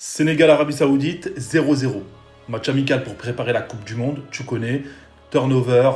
Sénégal-Arabie Saoudite, 0-0. Match amical pour préparer la Coupe du Monde, tu connais. Turnover,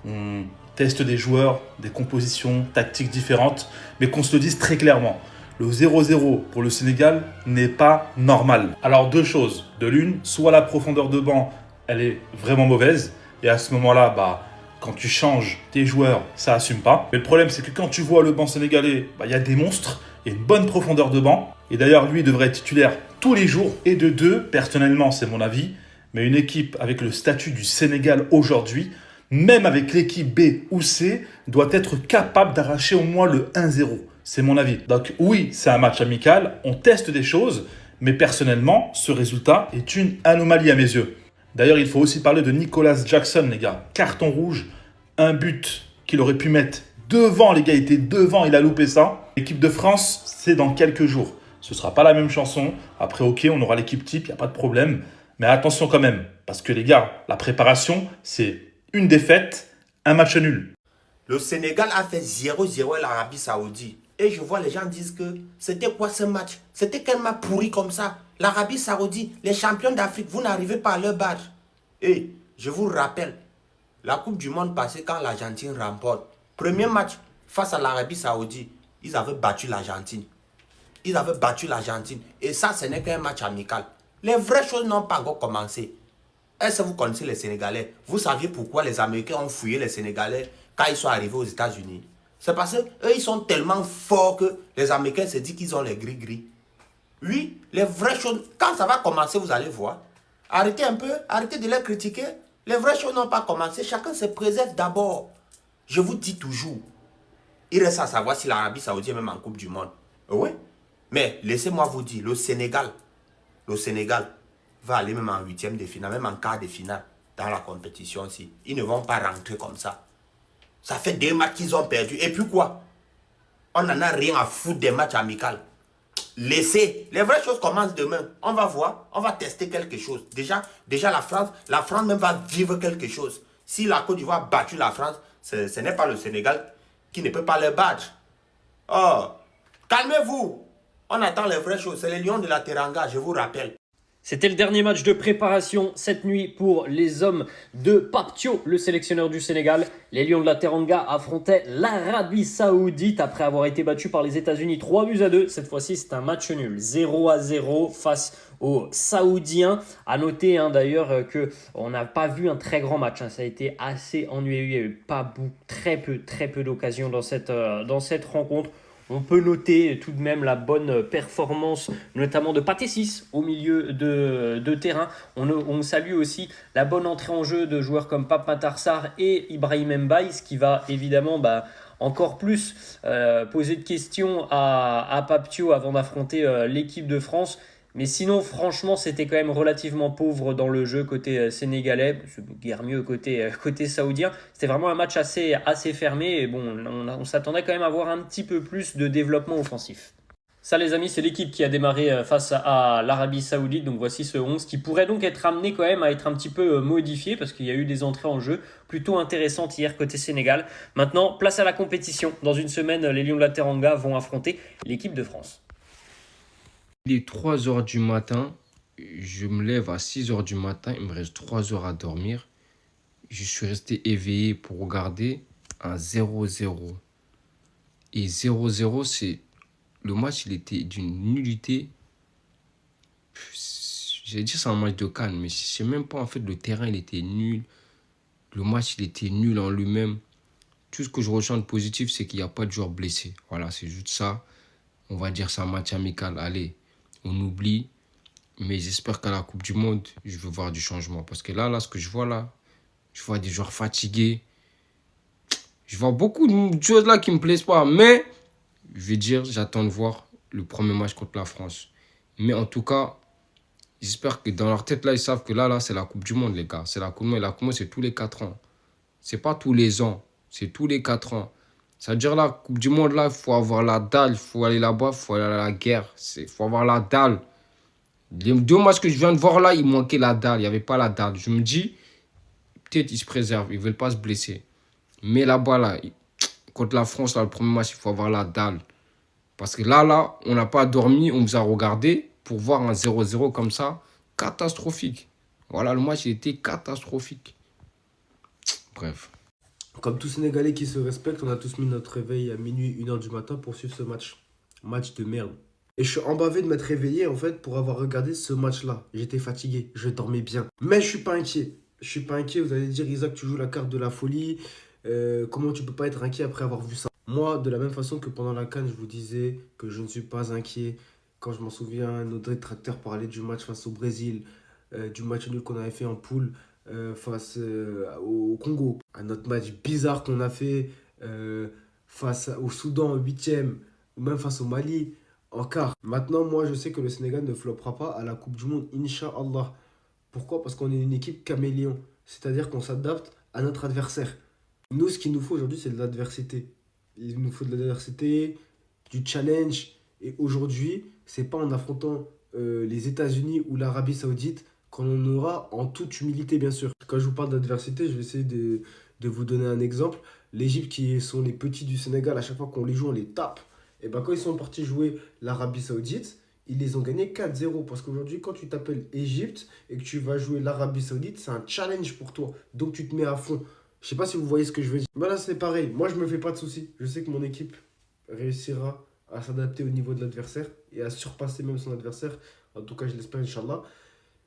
on teste des joueurs, des compositions, tactiques différentes. Mais qu'on se le dise très clairement, le 0-0 pour le Sénégal n'est pas normal. Alors deux choses. De l'une, soit la profondeur de banc, elle est vraiment mauvaise. Et à ce moment-là, quand tu changes tes joueurs, ça assume pas. Mais le problème, c'est que quand tu vois le banc sénégalais, il y a des monstres, il y a une bonne profondeur de banc. Et d'ailleurs, lui devrait être titulaire tous les jours. Et de deux, personnellement, c'est mon avis, mais une équipe avec le statut du Sénégal aujourd'hui, même avec l'équipe B ou C, doit être capable d'arracher au moins le 1-0. C'est mon avis. Donc oui, c'est un match amical, on teste des choses, mais personnellement, ce résultat est une anomalie à mes yeux. D'ailleurs, il faut aussi parler de Nicolas Jackson, les gars. Carton rouge, un but qu'il aurait pu mettre devant, les gars, il était devant, il a loupé ça. L'équipe de France, c'est dans quelques jours. Ce ne sera pas la même chanson. Après, ok, on aura l'équipe type, il n'y a pas de problème. Mais attention quand même, parce que les gars, la préparation, c'est une défaite, un match nul. Le Sénégal a fait 0-0 à l'Arabie Saoudite. Et je vois les gens disent que c'était quoi ce match? C'était quel match pourri comme ça? L'Arabie Saoudite, les champions d'Afrique, vous n'arrivez pas à leur battre. Et je vous rappelle, la Coupe du Monde passée quand l'Argentine remporte. Premier match face à l'Arabie Saoudite, ils avaient battu l'Argentine. Ils avaient battu l'Argentine. Et ça, ce n'est qu'un match amical. Les vraies choses n'ont pas encore commencé. Est-ce que vous connaissez les Sénégalais? Vous saviez pourquoi les Américains ont fouillé les Sénégalais quand ils sont arrivés aux États-Unis? C'est parce qu'eux, ils sont tellement forts que les Américains se disent qu'ils ont les gris-gris. Oui, les vraies choses, quand ça va commencer, vous allez voir. Arrêtez un peu, arrêtez de les critiquer. Les vraies choses n'ont pas commencé. Chacun se préserve d'abord. Je vous dis toujours, il reste à savoir si l'Arabie Saoudite est même en Coupe du Monde. Oui, mais laissez-moi vous dire, le Sénégal va aller même en huitième de finale, même en quart de finale dans la compétition aussi. Ils ne vont pas rentrer comme ça. Ça fait 2 matchs qu'ils ont perdu. Et puis quoi? On n'en a rien à foutre des matchs amicaux. Laissez. Les vraies choses commencent demain. On va voir. On va tester quelque chose. Déjà la France même va vivre quelque chose. Si la Côte d'Ivoire a battu la France, ce n'est pas le Sénégal qui ne peut pas les battre. Oh, calmez-vous. On attend les vraies choses. C'est les Lions de la Teranga, je vous rappelle. C'était le dernier match de préparation cette nuit pour les hommes de Pape Thiaw, le sélectionneur du Sénégal. Les Lions de la Teranga affrontaient l'Arabie Saoudite après avoir été battus par les États-Unis 3-2. Cette fois-ci, c'est un match nul, 0-0 face aux Saoudiens. À noter d'ailleurs qu'on n'a pas vu un très grand match. Ça a été assez ennuyeux. Il n'y a eu très peu d'occasions dans cette rencontre. On peut noter tout de même la bonne performance, notamment de Pathé Ciss au milieu de terrain. On salue aussi la bonne entrée en jeu de joueurs comme Pape Matar Sarr et Ibrahim Mbaye, ce qui va évidemment encore plus poser de questions à Pape Thiaw avant d'affronter l'équipe de France. Mais sinon, franchement, c'était quand même relativement pauvre dans le jeu côté sénégalais, guère mieux côté saoudien. C'était vraiment un match assez fermé et bon, on s'attendait quand même à voir un petit peu plus de développement offensif. Ça les amis, c'est l'équipe qui a démarré face à l'Arabie Saoudite, donc voici ce 11 qui pourrait donc être amené quand même à être un petit peu modifié parce qu'il y a eu des entrées en jeu plutôt intéressantes hier côté Sénégal. Maintenant, place à la compétition. Dans une semaine, les Lions de la Teranga vont affronter l'équipe de France. Il est 3 heures du matin, je me lève à 6 heures du matin, il me reste 3 heures à dormir. Je suis resté éveillé pour regarder un 0-0. Et 0-0, c'est... Le match, il était d'une nullité. J'ai dit c'est un match de Cannes, mais je ne sais même pas, en fait, le terrain, il était nul. Le match, il était nul en lui-même. Tout ce que je ressens de positif, c'est qu'il n'y a pas de joueurs blessés. Voilà, c'est juste ça. On va dire c'est un match amical. Allez, on oublie. Mais j'espère qu'à la Coupe du Monde, je veux voir du changement. Parce que là, ce que je vois, je vois des joueurs fatigués. Je vois beaucoup de choses là qui ne me plaisent pas. Mais, je vais dire, j'attends de voir le premier match contre la France. Mais en tout cas, j'espère que dans leur tête, là, ils savent que là, c'est la Coupe du Monde, les gars. C'est la Coupe du Monde. La Coupe du Monde, c'est tous les 4 ans. C'est pas tous les ans. C'est tous les 4 ans. Ça veut dire la Coupe du Monde, là, il faut avoir la dalle. Il faut aller là-bas, il faut aller à la guerre. Il faut avoir la dalle. Les 2 matchs que je viens de voir là, il manquait la dalle. Il n'y avait pas la dalle. Je me dis, peut-être ils se préservent. Ils ne veulent pas se blesser. Mais là-bas, là, contre la France, là, le premier match, il faut avoir la dalle. Parce que là, on n'a pas dormi. On vous a regardé. pour voir un 0-0 comme ça, catastrophique. Voilà, le match était catastrophique. Bref. Comme tout Sénégalais qui se respecte, on a tous mis notre réveil à minuit, 1h du matin pour suivre ce match. Match de merde. Et je suis embavé de m'être réveillé en fait pour avoir regardé ce match-là. J'étais fatigué, je dormais bien. Mais je suis pas inquiet. Je suis pas inquiet, vous allez dire Isaac, tu joues la carte de la folie. Comment tu peux pas être inquiet après avoir vu ça? Moi, de la même façon que pendant la CAN, je vous disais que je ne suis pas inquiet. Quand je m'en souviens, nos détracteurs parlaient du match face au Brésil, du match nul qu'on avait fait en poule face au Congo, à notre match bizarre qu'on a fait face au Soudan en huitième, ou même face au Mali en quart. Maintenant, moi, je sais que le Sénégal ne floppera pas à la Coupe du Monde, Inch'Allah. Pourquoi? Parce qu'on est une équipe caméléon, c'est-à-dire qu'on s'adapte à notre adversaire. Nous, ce qu'il nous faut aujourd'hui, c'est de l'adversité. Il nous faut de l'adversité, du challenge. Et aujourd'hui, c'est pas en affrontant les États-Unis ou l'Arabie Saoudite qu'on aura, en toute humilité, bien sûr. Quand je vous parle d'adversité, je vais essayer de vous donner un exemple. L'Égypte, qui sont les petits du Sénégal, à chaque fois qu'on les joue, on les tape. Et ben quand ils sont partis jouer l'Arabie Saoudite, ils les ont gagnés 4-0. Parce qu'aujourd'hui, quand tu t'appelles Égypte et que tu vas jouer l'Arabie Saoudite, c'est un challenge pour toi. Donc tu te mets à fond. Je sais pas si vous voyez ce que je veux dire. Voilà, c'est pareil. Moi, je me fais pas de soucis. Je sais que mon équipe réussira à s'adapter au niveau de l'adversaire et à surpasser même son adversaire. En tout cas, je l'espère, Inch'Allah.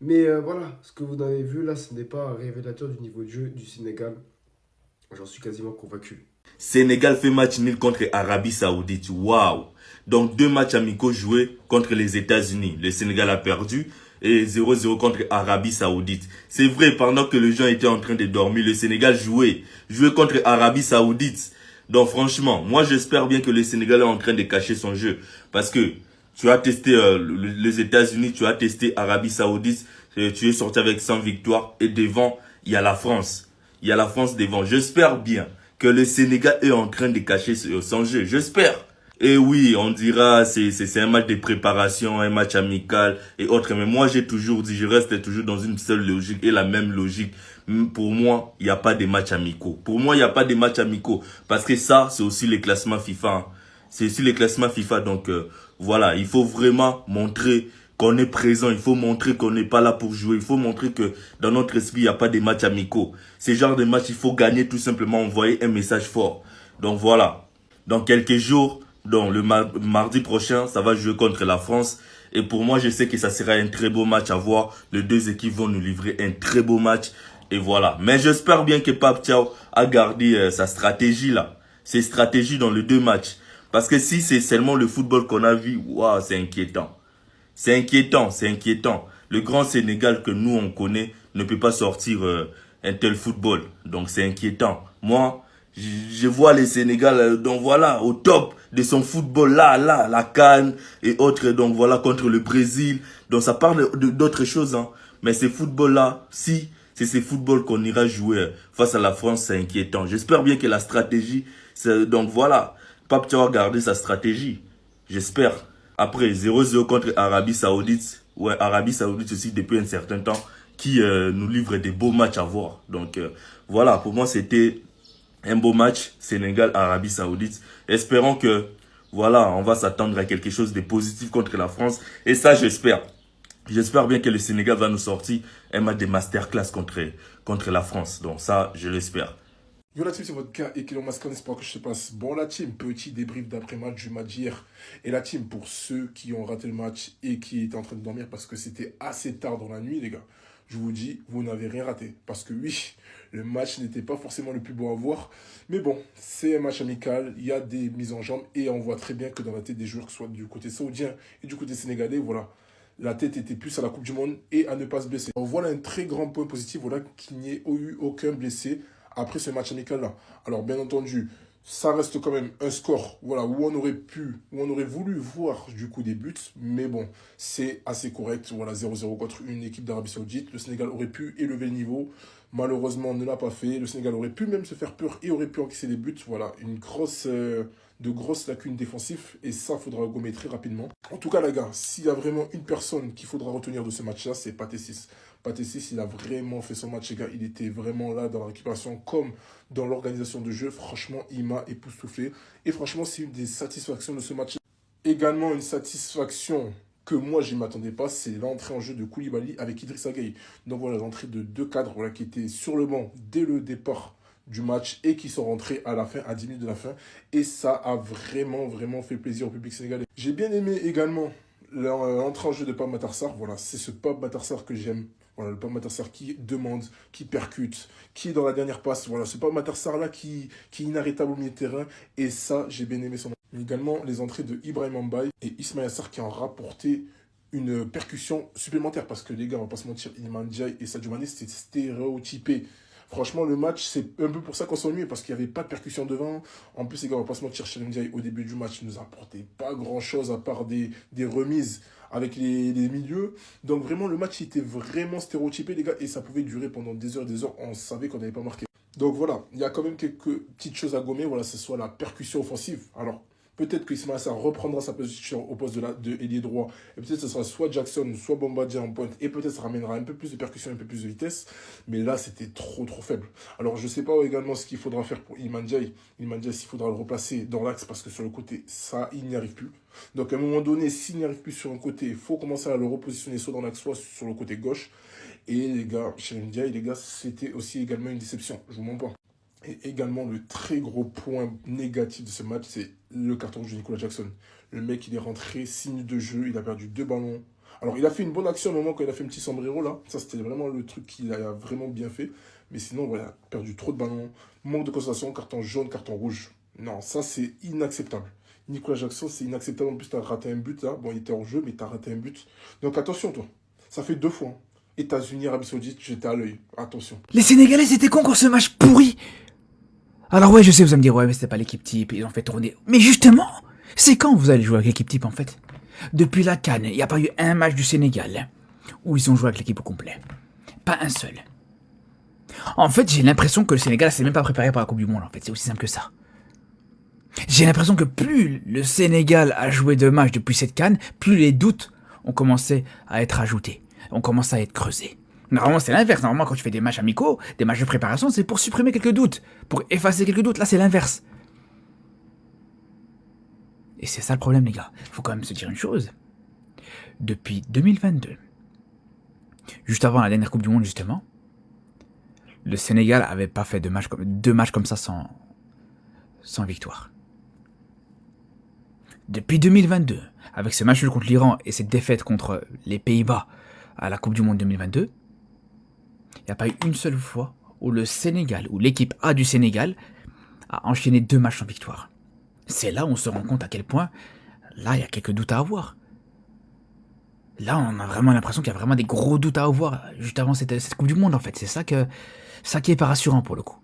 Mais voilà, ce que vous avez vu là, ce n'est pas un révélateur du niveau de jeu du Sénégal. J'en suis quasiment convaincu. Sénégal fait match nul contre Arabie Saoudite. Waouh! Donc 2 matchs amicaux joués contre les États-Unis. Le Sénégal a perdu et 0-0 contre Arabie Saoudite. C'est vrai, pendant que les gens étaient en train de dormir, le Sénégal jouait contre Arabie Saoudite. Donc franchement, moi j'espère bien que le Sénégal est en train de cacher son jeu. Parce que tu as testé les États-Unis, tu as testé Arabie Saoudite, tu es sorti avec 100 victoires et devant, il y a la France. Il y a la France devant. J'espère bien que le Sénégal est en train de cacher son jeu. J'espère. Et oui, on dira c'est un match de préparation, un match amical et autres. Mais moi, j'ai toujours dit, je reste toujours dans une seule logique et la même logique. Pour moi, il n'y a pas de matchs amicaux. Pour moi, il n'y a pas de matchs amicaux. Parce que ça, c'est aussi les classements FIFA. Hein. C'est aussi les classements FIFA. Donc, voilà, il faut vraiment montrer qu'on est présent. Il faut montrer qu'on n'est pas là pour jouer. Il faut montrer que dans notre esprit, il n'y a pas de matchs amicaux. Ces genres de matchs, il faut gagner tout simplement, envoyer un message fort. Donc, voilà. Dans quelques jours, donc le mardi prochain, ça va jouer contre la France. Et pour moi, je sais que ça sera un très beau match à voir. Les deux équipes vont nous livrer un très beau match. Et voilà. Mais j'espère bien que Pape Thiaw a gardé sa stratégie là. Ses stratégies dans les 2 matchs. Parce que si c'est seulement le football qu'on a vu, waouh, c'est inquiétant. C'est inquiétant, c'est inquiétant. Le grand Sénégal que nous on connaît ne peut pas sortir un tel football. Donc c'est inquiétant. Moi, je vois les Sénégal donc voilà au top de son football là la CAN et autres, donc voilà, contre le Brésil. Donc ça parle d'autres choses, hein. Mais ces football là, si c'est ces football qu'on ira jouer face à la France, c'est inquiétant. J'espère bien que la stratégie, donc voilà, Pape Thiaw a gardé sa stratégie. J'espère. Après 0-0 contre Arabie Saoudite, ouais, Arabie Saoudite aussi depuis un certain temps, qui nous livre des beaux matchs à voir. Donc voilà, pour moi c'était un beau match, Sénégal-Arabie Saoudite. Espérons que, voilà, on va s'attendre à quelque chose de positif contre la France. Et ça, j'espère. J'espère bien que le Sénégal va nous sortir un match de masterclass contre la France. Donc ça, je l'espère. Yo la team, c'est votre gars et Elon Musk, on espère que je te passe. Bon la team, petit débrief d'après-match du match d'hier. Et la team, pour ceux qui ont raté le match et qui étaient en train de dormir parce que c'était assez tard dans la nuit, les gars, je vous dis, vous n'avez rien raté. Parce que oui, le match n'était pas forcément le plus beau à voir. Mais bon, c'est un match amical, il y a des mises en jambe et on voit très bien que dans la tête des joueurs, que ce soit du côté saoudien et du côté sénégalais, voilà, la tête était plus à la Coupe du Monde et à ne pas se blesser. Donc voilà un très grand point positif, voilà, qu'il n'y ait eu aucun blessé après ce match amical-là. Alors, bien entendu, ça reste quand même un score, voilà, où on aurait voulu voir du coup des buts, mais bon, c'est assez correct, voilà, 0-0 contre une équipe d'Arabie Saoudite. Le Sénégal aurait pu élever le niveau, malheureusement, on ne l'a pas fait. Le Sénégal aurait pu même se faire peur et aurait pu encaisser des buts, voilà, de grosses lacunes défensives, et ça, faudra gommer très rapidement. En tout cas, les gars, s'il y a vraiment une personne qu'il faudra retenir de ce match-là, c'est Pathé Ciss. Pathé Ciss, il a vraiment fait son match, les gars. Il était vraiment là dans la récupération comme dans l'organisation de jeu. Franchement, il m'a époustouflé. Et franchement, c'est une des satisfactions de ce match. Également, une satisfaction que moi je ne m'attendais pas, c'est l'entrée en jeu de Koulibaly avec Idrissa Gueye. Donc voilà, l'entrée de deux cadres voilà, qui étaient sur le banc dès le départ du match et qui sont rentrés à la fin, à 10 minutes de la fin. Et ça a vraiment, vraiment fait plaisir au public sénégalais. J'ai bien aimé également l'entrée en jeu de Pape Matar Sarr. Voilà, c'est ce Pape Matar Sarr que j'aime. Voilà, le Pape Matar Sarr qui demande, qui percute, qui est dans la dernière passe. Voilà, ce Pape Matar Sarr là qui est inarrêtable au milieu de terrain. Et ça, j'ai bien aimé son. Également les entrées de Ibrahim Mbaye et Ismaïla Sarr qui ont rapporté une percussion supplémentaire. Parce que les gars, on va pas se mentir, Iliman Ndiaye et Sadio Mané, c'était stéréotypé. Franchement, le match, c'est un peu pour ça qu'on s'ennuie, parce qu'il n'y avait pas de percussion devant. En plus, les gars, on va pas se mentir, Iliman Ndiaye, au début du match, il nous a apporté pas grand-chose à part des remises avec les milieux. Donc vraiment, le match était vraiment stéréotypé, les gars, et ça pouvait durer pendant des heures et des heures. On savait qu'on n'avait pas marqué. Donc voilà, il y a quand même quelques petites choses à gommer. Voilà, ce soit la percussion offensive. Alors, peut-être que Ismaïla Sarr reprendra sa position au poste de ailier droit. Et peut-être que ce sera soit Jackson, soit Bombardier en pointe. Et peut-être ça ramènera un peu plus de percussion, un peu plus de vitesse. Mais là, c'était trop faible. Alors, je ne sais pas également ce qu'il faudra faire pour Iliman Ndiaye. Iliman Ndiaye, s'il faudra le replacer dans l'axe parce que sur le côté, ça, il n'y arrive plus. Donc, à un moment donné, s'il n'y arrive plus sur un côté, il faut commencer à le repositionner soit dans l'axe, soit sur le côté gauche. Et les gars, chez Ndiaye, les gars, c'était aussi également une déception. Je vous mens pas. Et également, le très gros point négatif de ce match, c'est le carton rouge de Nicolas Jackson. Le mec, il est rentré, 6 minutes de jeu, il a perdu 2 ballons. Alors, il a fait une bonne action au moment quand il a fait un petit sombrero, là. Ça, c'était vraiment le truc qu'il a vraiment bien fait. Mais sinon, voilà, perdu trop de ballons, manque de concentration, carton jaune, carton rouge. Non, ça, c'est inacceptable. Nicolas Jackson, c'est inacceptable. En plus, tu as raté un but, là. Bon, il était en jeu, mais tu as raté un but. Donc, attention, toi. Ça fait 2 fois. États-Unis, Arabie Saoudite, j'étais à l'œil. Attention. Les Sénégalais, c'était con contre ce match pourri. Alors ouais, je sais, vous allez me dire, ouais, mais c'était pas l'équipe type, ils ont fait tourner. Mais justement, c'est quand vous allez jouer avec l'équipe type, en fait? Depuis la CAN, il n'y a pas eu un match du Sénégal où ils ont joué avec l'équipe au complet. Pas un seul. En fait, j'ai l'impression que le Sénégal s'est même pas préparé pour la Coupe du Monde, en fait. C'est aussi simple que ça. J'ai l'impression que plus le Sénégal a joué de matchs depuis cette CAN, plus les doutes ont commencé à être ajoutés, ont commencé à être creusés. Normalement, c'est l'inverse. Normalement, quand tu fais des matchs amicaux, des matchs de préparation, c'est pour supprimer quelques doutes, pour effacer quelques doutes. Là, c'est l'inverse. Et c'est ça le problème, les gars. Faut quand même se dire une chose. Depuis 2022, juste avant la dernière Coupe du Monde, justement, le Sénégal avait pas fait deux matchs comme ça sans victoire. Depuis 2022, avec ce match contre l'Iran et cette défaite contre les Pays-Bas à la Coupe du Monde 2022, il n'y a pas eu une seule fois où le Sénégal, où l'équipe A du Sénégal a enchaîné 2 matchs sans victoire. C'est là où on se rend compte à quel point, là, il y a quelques doutes à avoir. Là, on a vraiment l'impression qu'il y a vraiment des gros doutes à avoir juste avant cette Coupe du Monde, en fait. C'est ça qui est pas rassurant pour le coup.